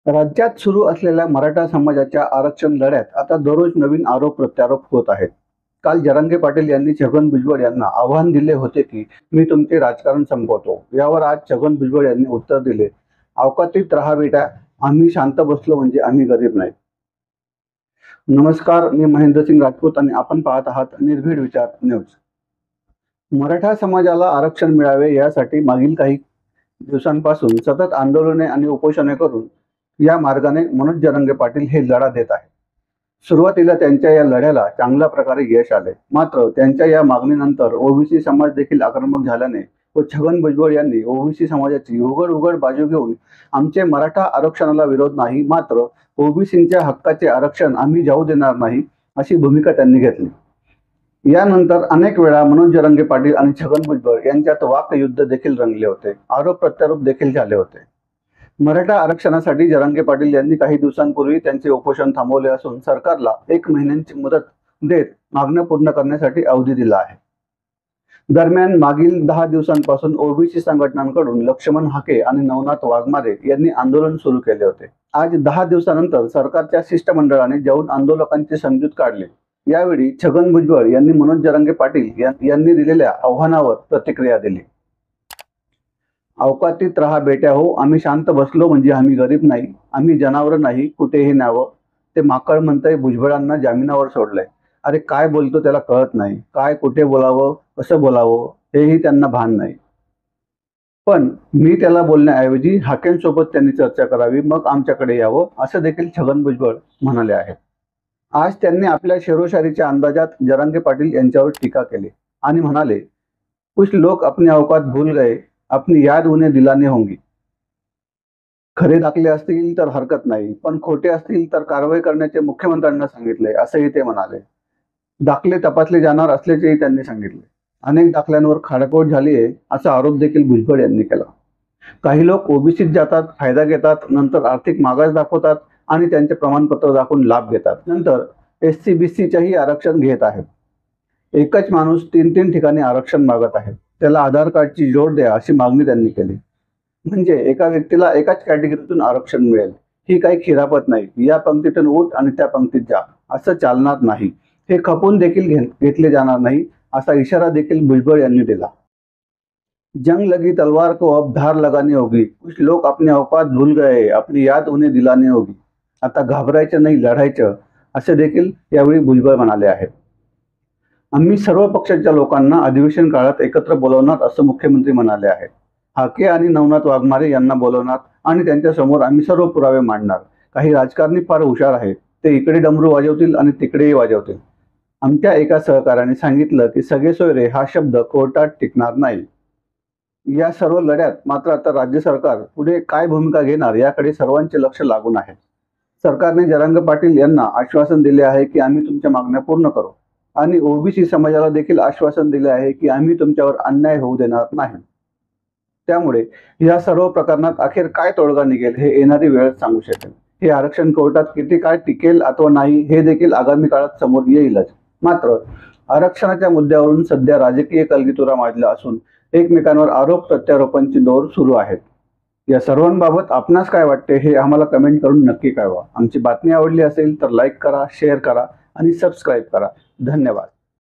राज्यात सुरू असलेल्या मराठा समाजाच्या आरक्षण लढ्यात आता दररोज नवीन आरोप प्रत्यारोप होत आहेत. काल जरांगे पाटील यांनी छगन भुजबळ यांना आव्हान दिले होते की मी तुमचे राजकारण संपवतो. यावर आज छगन भुजबळ यांनी उत्तर दिले, अवकातीत राहा बेटा, आम्ही शांत बसलो म्हणजे आम्ही गरीब नाही. नमस्कार, मी महेंद्रसिंग राजपूत आणि आपण पाहत आहात निर्भीड विचार न्यूज. मराठा समाजाला आरक्षण मिळावे यासाठी मागील काही दिवसांपासून सतत आंदोलने आणि उपोषणे करून या मार्गाने मनोज जरांगे पाटील हे लढा देत आहेत. सुरुवातीला त्यांच्या या लढ्याला चांगल्या प्रकारे यश आले, मात्र त्यांच्या या मागणीनंतर ओबीसी समाज देखील आक्रमक झाल्याने व छगन भुजबळ यांनी ओबीसी समाजाची उघड बाजू घेऊन आमचे मराठा आरक्षणाला विरोध नाही, मात्र ओबीसींच्या हक्काचे आरक्षण आम्ही जाऊ देणार नाही अशी भूमिका त्यांनी घेतली. यानंतर अनेक वेळा मनोज जरांगे पाटील आणि छगन भुजबळ यांच्यात वाकयुद्ध देखील रंगले होते, आरोप प्रत्यारोप देखील झाले होते. मराठा आरक्षणासाठी जरांगे पाटील यांनी काही दिवसांपूर्वी त्यांचे उपोषण थांबवले असून सरकारला 1 महिन्यांची मुदत देत मागण्या पूर्ण करण्यासाठी अवधी दिला आहे. दरम्यान मागील 10 दिवसांपासून ओबीसी संघटनांकडून लक्ष्मण हाके आणि नवनाथ वाघमारे यांनी आंदोलन सुरू केले होते. आज 10 दिवसानंतर सरकारच्या शिष्टमंडळाने जाऊन आंदोलकांची समजूत काढली. यावेळी छगन भुजबळ यांनी मनोज जरांगे पाटील यांनी दिलेल्या आव्हानावर प्रतिक्रिया दिली. अवकातीत राहा बेट्या हो, आम्ही शांत बसलो म्हणजे आम्ही गरीब नाही, आम्ही जनावर नाही, कुठेही न्यावं. ते माकड म्हणतंय भुजबळांना जामिनावर सोडलंय. अरे काय बोलतो त्याला कळत नाही, काय कुठे बोलावं, कसं बोलावं हेही त्यांना भान नाही. पण मी त्याला बोलण्याऐवजी हाकेंसोबत त्यांनी चर्चा करावी, मग आमच्याकडे यावं, असं देखील छगन भुजबळ म्हणाले आहेत. आज त्यांनी आपल्या शेरोशारीच्या अंदाजात जरांगे पाटील यांच्यावर टीका केली आणि म्हणाले, कुछ लोग अपनी औकात भूल गए, अपनी याद उन्हें दिलाने होंगी. खरे दाखले असतील तर हरकत नाही, पण खोटे असतील तर कारवाई करण्याचे मुख्यमंत्र्यांना सांगितले असंही ते म्हणाले. दाखले तपासले जाणार असल्याचेही त्यांनी सांगितले. अनेक दाखल्यांवर खाडाखोड झाली आहे असा आरोप देखील भुजबळ यांनी केला. काही लोक ओबीसीत जातात, फायदा घेतात, नंतर आर्थिक मागास दाखवतात आणि त्यांचे प्रमाणपत्र दाखवून लाभ घेतात, नंतर SC-BCच्याही आरक्षण घेत आहेत. एकच माणूस 3 ठिकाणी आरक्षण मागत आहे, त्याला आधार कार्डची जोड द्या अशी मागणी त्यांनी केली. म्हणजे एका व्यक्तीला एकाच कॅटेगरीतून आरक्षण मिळेल, ही काही खिरापत नाही. या पंक्तीतून उठ आणि त्या पंक्तीत जा असं चालणार नाही. हे खपून देखील घेतले जाणार नाही असा इशारा देखील भुजबळ यांनी दिला. जंग लगी तलवार को अब धार लगानी होगी, कुछ लोग अपने औकात भूल गए, अपनी याद उन्हें दिलानी होगी. आता घाबरायचं नाही, लढायचं, असे देखील यावेळी भुजबळ म्हणाले आहेत. आम्ही सर्व पक्षाच्या लोकांना अधिवेशन काळात एकत्र बोलवणार असं मुख्यमंत्री म्हणाले आहेत. हाके आणि नवनाथ वाघमारे यांना बोलवणार आणि त्यांच्या समोर आम्ही सर्व पुरावे मांडणार. काही राजकारणी फार हुशार आहेत, ते इकडे डमरू वाजवतील आणि तिकडेही वाजवतील. आमच्या एका सहकार्याने सांगितलं की सगळे सोयरे हा शब्द कोर्टात टिकणार नाही. या सर्व लढ्यात मात्र आता राज्य सरकार पुढे काय भूमिका घेणार याकडे सर्वांचे लक्ष लागून आहे. सरकारने जरांगे पाटील यांना आश्वासन दिले आहे की आम्ही तुमच्या मागण्या पूर्ण करू आणि ओबीसी समाजाला देखील आश्वासन दिले आहे की आम्ही तुमच्यावर अन्याय होऊ देणार नाही. त्यामुळे या सर्व प्रकरणात अखेर काय तोडगा निघेल हे येणारी वेळ सांगू शकेल. हे आरक्षण कोर्टात किती काळ टिकेल अथवा नाही हे देखील आगामी काळात समोर येईलच. मात्र आरक्षणाच्या मुद्द्यावरून सध्या राजकीय कलगीतुरा माजला असून एकमेकांवर आरोप प्रत्यारोपांची दौर सुरू आहेत. या सर्वांबाबत आपणास काय वाटते हे आम्हाला कमेंट करून नक्की कळवा. आमची बातमी आवडली असेल तर लाईक करा, शेअर करा आणि सबस्क्राईब करा. धन्यवाद.